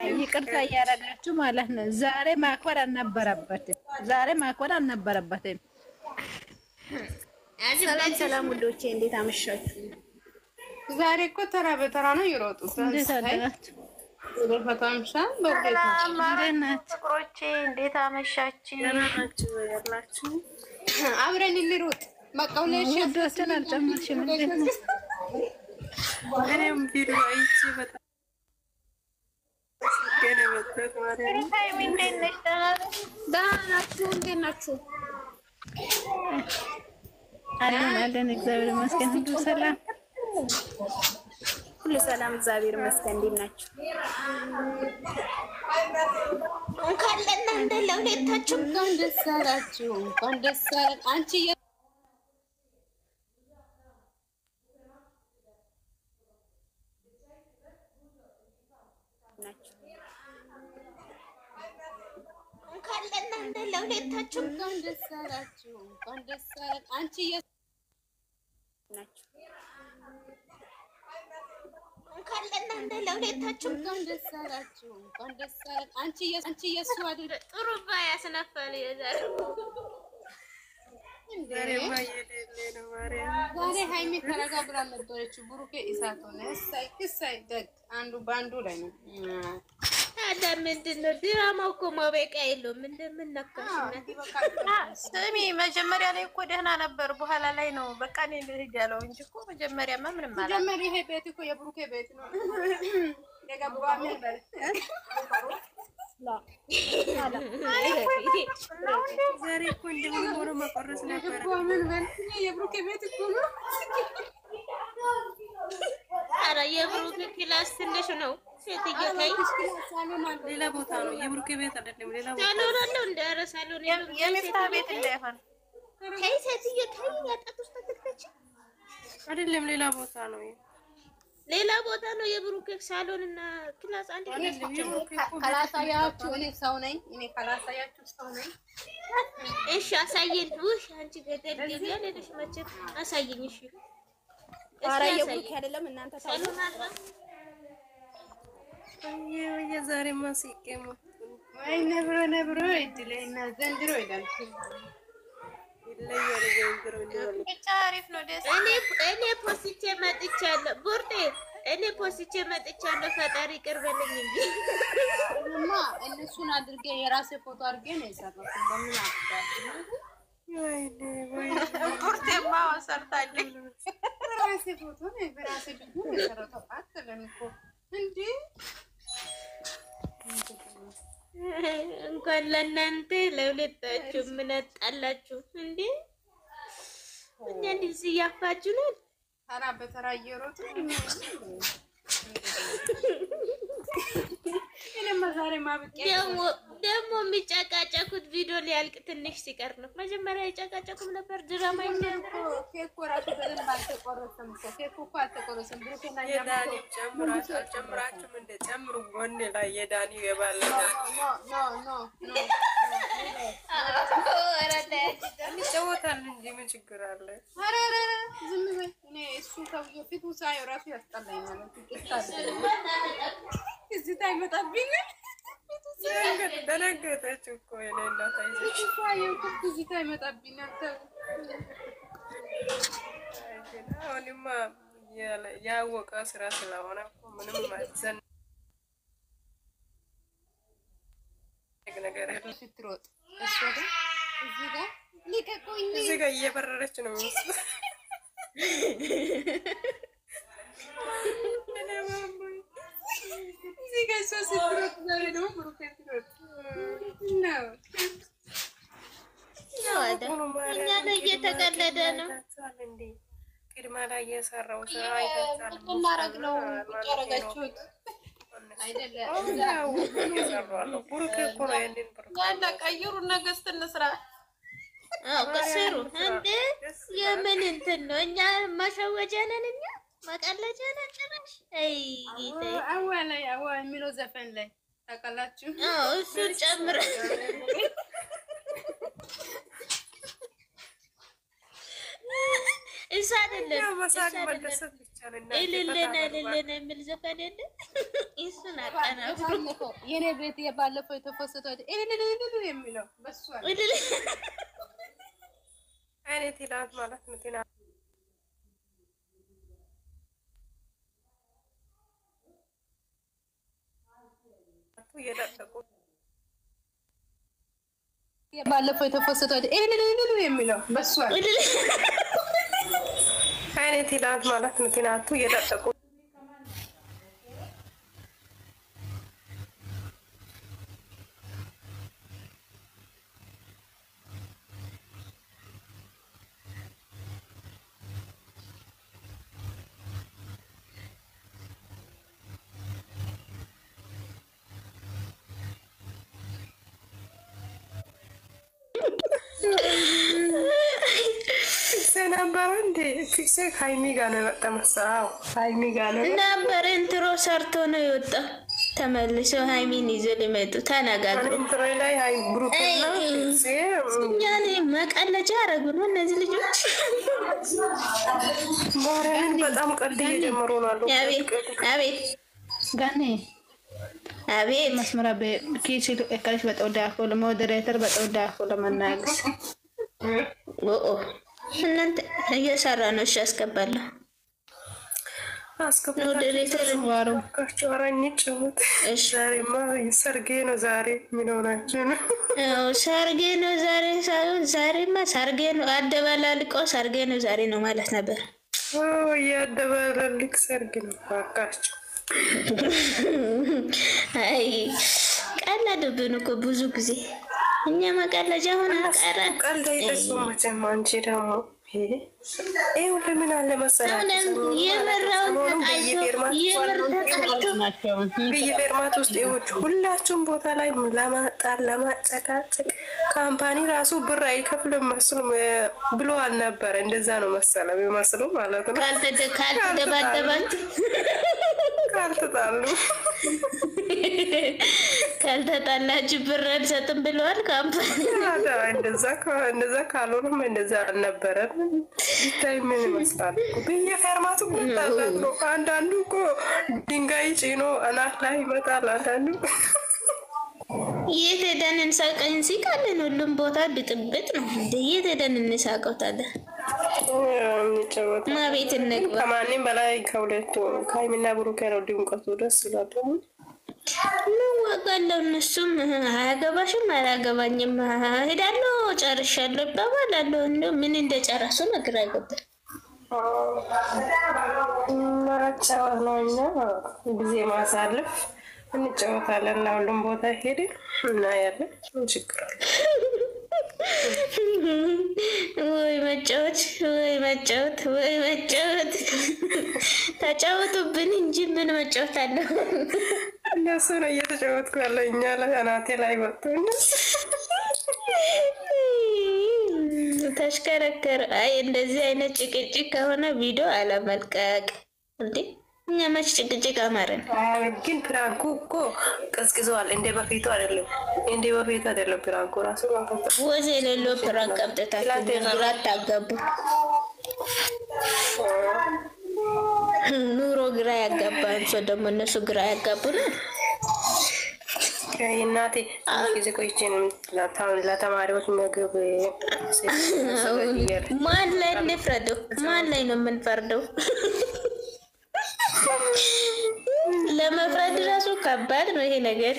ይቅርታ እያደረጋችሁ ማለት ነው። ዛሬ ማክበር አልነበረበትም። ሰላም ሰላም ውዶቼ እንዴት አመሻችሁ? ዛሬ እኮ ተራ በተራ ነው የሮጡት። እንዴት አደራችሁ? ፍቅሮቼ እንዴት አመሻችሁ? ያላችሁ አብረን እንሩጥ። በቃ ውዶችን አልጨመርሽም። እንዴት ነው? እኔም ቪዲዮ አይቼ በጣም እንዴት ናችሁ? አለን እግዚአብሔር ይመስገን። ሁሉ ሰላም ሁሉ ሰላም እግዚአብሔር ይመስገን። እንዴት ናችሁ? እንኳን ለእናንተ ለሁለታችሁ እንኳን ደስ አላችሁ። እንኳን ደስ አለን። አንቺ እንኳን ለእናንተ ለሁለታችሁ እንኳን ደስ አላችሁ። እንኳን ደስ አለን። አንቺ ናችሁ። እንኳን ለእናንተ ለሁለታችሁ እንኳን ደስ አላችሁ። እንኳን ደስ አለን። አንቺ የሱ አይደል? ጥሩባ ያስነፋል የዛሬው ዛሬ ሃይሚ ተረጋ ብላ ነበረች። ብሩኬ ኢሳት ሆነ። እሰይ ደግ አንዱ ባንዱ ላይ ነው። ታዲያ ምንድን ነው ድራማው? እኮ ማበቂያ የለውም። እንደምን ነካሽ? ስሚ መጀመሪያ ላይ እኮ ደህና ነበር፣ በኋላ ላይ ነው በቃ እኔ ልሂድ ያለው እንጂ እኮ መጀመሪያማ ምንም ማለት ነው። መጀመሪያ ይሄ ቤት እኮ የብሩኬ ቤት ነው። የገባ ምን በል ዛሬ እኮ እንደምንሆነው መቆረስ ነበር። ምን በል የብሩኬ ቤት እኮ ነው። ኧረ የብሩኬ ክላስ ትንሽ ነው። ሴትዬ ታይ ሌላ ቦታ ነው። የብሩኬ ቤት አይደለም፣ ሌላ ቦታ ሳሎን አለው። እንደ ኧረ ሳሎን የሚፍታ ቤት እንዳይሆን ታይ ሴትዬ ታይ ያጣት ውስጥ ተከተች አይደለም፣ ሌላ ቦታ ነው። ሌላ ቦታ ነው። የብሩኬ ሳሎን እና ክላስ አንድ ካላሳያችሁ እኔ ሰው ነኝ። ካላሳያችሁ ሰው ነኝ። እሺ አሳየን። ውሽ አንቺ ገደል ገቢያ ለሽ መቼ አሳየኝ። እሺ ኧረ የብሩኬ አይደለም እናንተ ሳሎን አለ። የዛሬ ማሲቄሙ ወይ ነብሮ እድለኛ ዘንድሮ ይላል። ይለያል ዘንድሮ እንደሆነ ብቻ አሪፍ ነው። ደስ እኔ ፖስቼ መጥቻለሁ። ቡርቴ እኔ ፖስቼ መጥቻለሁ። ፈጣሪ ቅርበልኝ እንጂ እነሱን አድርጌ የራሴ ፎቶ አድርጌ ነው የሰራሁት። እንደምን አድርጋችሁ ቡርቴማ ሰርታለች። የራሴ ፎቶ ነው በራሴ ቪዲዮ ነው የሰራሁት። አትለም እኮ እንዴ እንኳን ለእናንተ ለሁለታችሁ ምን አጣላችሁ እንዴ? እኛ እንደዚህ እያፋችሁ ነው። ተራ በተራ እየሮጡ እኔማ ዛሬ ማብቂያ ደግሞ የሚጨቃጨቁት ቪዲዮ ሊያልቅ ትንሽ ሲቀር ነው። መጀመሪያ የጨቃጨቁም ነበር ድራማ እኮ ኬክ ራሱ በደንብ አልተቆረሰም እኮ ኬክ እኮ አልተቆረሰም። ብሩኬና የዳኒ ጨምራችሁ እንደ ጨምሩ ጎን ላይ የዳኒ የባለ ይጫወታል እንጂ ምን ችግር አለ? ኧረ ዝም በይ። እኔ እሱ ከብዙ ፊቱ ሳየው ራሱ ያስጠላኝ ማለት ነው። እዚህ ታይመጣብኝ ደነገጠች እኮ የኔ እናት አይዞሽ። እዚህ ታይመጣብኝ አሁንማ ያወቀ ስራ ስለሆነ እኮ ምንም ማዘን ነገር የለም። ስትሮጥ እሱ ጋር እዚህ ጋር ልቀቁኝ። እዚህ ጋር እየበረረች ነው የሚመስለው። እዚህ ጋር እሷ ስትሮጥ ዛሬ ደግሞ ብሩኬ ስትሮጥ ነው። እኛ ላይ እየተቀለደ ነው። ቅድማ ላይ የሰራው ስራ አይታችኋል። እናረግ ነው ያረጋችሁት አይደለም? ብሩኬ እኮ ነው ያንን ያለ ቀይሩ ነገስት እንስራ። ከስሩ እንዴ የምን እንትን ነው? እኛ ማሸወጃ ነን፣ እኛ መቀለጃ ነን ጭራሽ። አይ ጌታዬ አዋ የሚለው ዘፈን ላይ ታውቃላችሁ? እሱን ጨምረ እሱ አይደለም እልልን የሚል ዘፈን የለ እሱን አቀናብሮ የኔ ቤት የባለፈው የተፈሰተው እልል የሚለው በሱ አይነት ይላት ማለት ነው። ቲና የለቀቁ የባለፈው የተፈሰተው እልል የሚለው በሱ አይነት ይላት ማለት ነው። ቲናቱ የለቀቁ ነበረ እንዴ ፊክሴ ሃይሚ ጋር ነው የወጣ መሰለኝ። ሃይሚ ጋር ነው ነበር ኢንትሮ ሰርቶ ነው የወጣ። ተመልሶ ሃይሚን ይዞ ሊመጡ ተነጋግሩ። ኢንትሮ ላይ ሃይ ግሩፕና ፊክሴ ያኔ መቀለጃ ያረጉ ነው እነዚህ ልጆች። ማርያምን በጣም ቀልድ እየጀመሩ ነው አሉ። አቤት ጋኔ አቤት መስመራ በኪስ እከለሽ በጠውዳኮ ለሞዴሬተር በጠውዳኮ ለመናገስ እናንተ እየሰራ ነው። እሺ አስገባለሁ። ሞዴሬተር ዋሩ ከቻራኝ ጭውት ዛሬማ ሰርጌ ነው። ዛሬ ምን ሆናችሁ ነው? ሰርጌ ነው ዛሬ ሳይሆን ዛሬማ ሰርጌ ነው። አደባላልቆ ሰርጌ ነው ዛሬ ነው ማለት ነበር። ያደባላልቅ ሰርግ ነው ባካችሁ። አይ ቀለድብን እኮ ብዙ ጊዜ እኛ መቀለጃ ሆነ ቀረ። ቀልድ አይደለም መቼም። አንቺ ደግሞ ይሄ ለምን አለ መሰላችሁ በየፌርማት ውስጥ ይወጭ ሁላችሁም ቦታ ላይ ለማጣል ለማጨቃጨቅ ካምፓኒ ራሱ ብር አይከፍልም መስሎም ብሎ አልነበረ። እንደዛ ነው መሰለም ይመስሉ ማለት ነው። ካልተደባደባችሁ ካልተጣሉ ካልተጣላችሁ ብር አንሰጥም ብለዋል ካምፓኒ። እንደዛ ካልሆነም እንደዛ አልነበረም። ይታይ ምን ይመስላል በየፌርማቱ ብታዛት ነው። አንዳንዱ እኮ ድንጋይ ጭኖ አናት ላይ ይመጣል። አንዳንዱ የት ሄደን እንሳቀኝ ሲቃለን ሁሉም ቦታ ብጥብጥ ነው። የት ሄደን እንሳቀውታለን? ማቤት እንግባ። ከማንም በላይ ከሁለቱ ከሃይሚና ብሩኬ ነው ድምቀቱ ደስ ይላል። ምን ዋጋለው? እነሱም አያገባሽም አላገባኝም ሄዳለሁ ጨርሻለሁ ይባባላሉ። እንደው ምን እንደጨረሱ ነገር አይገባም። ማጫወት ነው እና ጊዜ ማሳለፍ እንጫወታለን። ሁሉም ቦታ ሄደን እናያለን። ችግር አለ ወይ መጫወት ወይ መጫወት ወይ መጫወት። ተጫወቱብን እንጂ ምን መጫወት አለ? እነሱ ነው እየተጫወትኩ ያለው። እኛ ላይ አናቴ ላይ ወጡ ተሽከረከረ። አይ እንደዚህ አይነት ጭቅጭቅ ከሆነ ቪዲዮ አለመልቀቅ እንዴ! እኛ መች ጭቅጭቅ አማረን። ግን ፕራንኩ እኮ ቀዝቅዘዋል። እንደ በፊቱ አይደለም፣ እንደ በፊቱ አይደለም። ፕራንኩ ራሱ ወዝ የሌለው ፕራንክ ቀብጠታችሁ ግራ ታጋቡ። ኑሮ ግራ ያጋባን ሰው ደግሞ እነሱ ግራ ያጋቡ ነው። እናቴ ጊዜ ቆይቼ ለተማሪዎች ምግብ ማን ላይ እንፍረደው? ማን ላይ ነው የምንፈርደው? ለመፍረድ ራሱ ከባድ ነው ይሄ ነገር።